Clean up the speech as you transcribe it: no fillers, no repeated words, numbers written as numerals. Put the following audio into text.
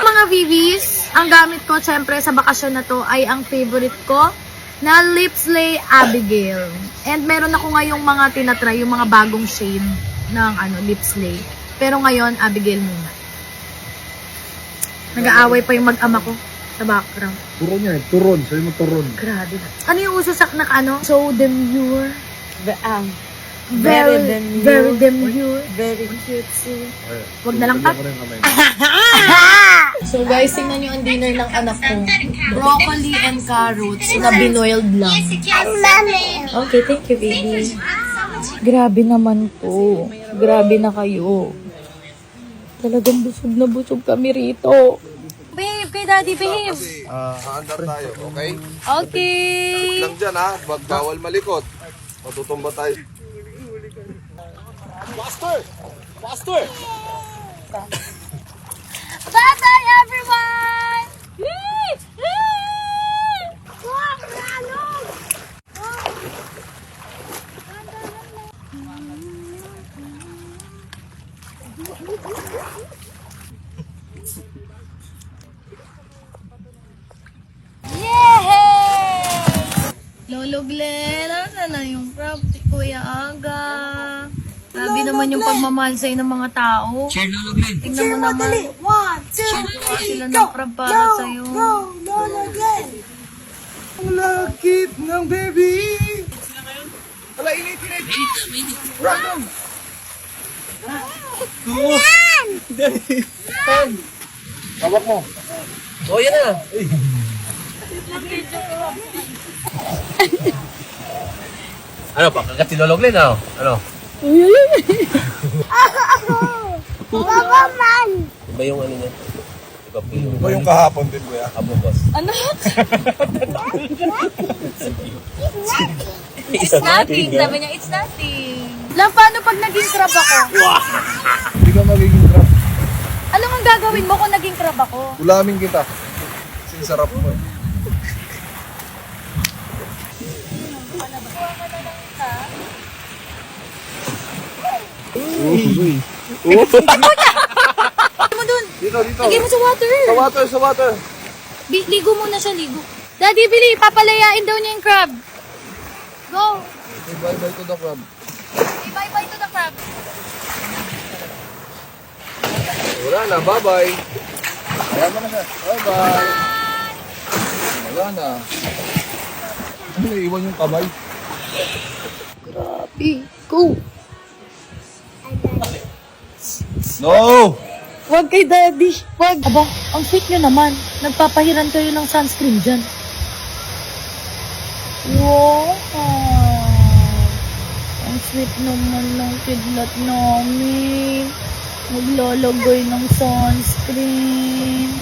Mga BBs, ang gamit ko syempre sa bakasyon na to ay ang favorite ko na Lipslay Abigail. And meron ako ngayong mga tinatry, yung mga bagong shade ng Lipslay. Pero ngayon, Abigail muna. Nag-aaway pa yung mag-ama ko sa background. Turon yan, turon. Sabi mo turon. Grabe. Ano yung uso sa So demure. Very Very demure. Very cutesy. Wag na lang pa. So guys, tingnan nyo ang dinner ng anak ko. Broccoli and carrots na binoiled lang. Okay, thank you, baby. Grabe naman to. Grabe na kayo. Talagang busog kami rito. Babe, kay daddy, babe. Haandar tayo, okay? Okay. Lang dyan ha, wag bawal malikot. Matutumba tayo. Faster! Bye-bye, everyone! Lolo Glenn, ano na yung crab? Kuya Aga. Grabe naman yung pagmamahal sa'yo ng mga tao. Tingnan mo naman. 1, 2, Sila ng crab para sa'yo. Lolo Glenn. Ang lakit ng baby! Wala, init! Random! Tawag mo. Oh, yan na. Ano pa? Kagat si Lolo Glenn, ano? Ano? Baba man. Iba yung ano niya? Iba po yung... Iba yung kahapon din, kuya. Abo, boss. Ano? It's nothing. Sabi niya, it's nothing. Lang, paano pag naging crab ako? Hindi ka magiging trap. Ano ang gagawin mo kung naging crab ako? Ulamin kita. Kasi sarap mo. Lagay mo dun. Dito. Lagay mo sa water. Sa water. Ligo muna siya, ligo. Daddy, Billy, papalayain daw niya yung crab. Go. Say bye-bye to the crab. Say bye-bye to the crab. Wala na, bye-bye. Kaya mo na siya. Bye-bye. Wala na. Ano, naiwan yung kamay? Grabe. Go. No! Huwag kay daddy. Huwag. Aba, ang sweet nyo naman. Nagpapahiran kayo ng sunscreen dyan. Wow. Ang sweet naman ng kidlat namin. Maglalagay ng sunscreen.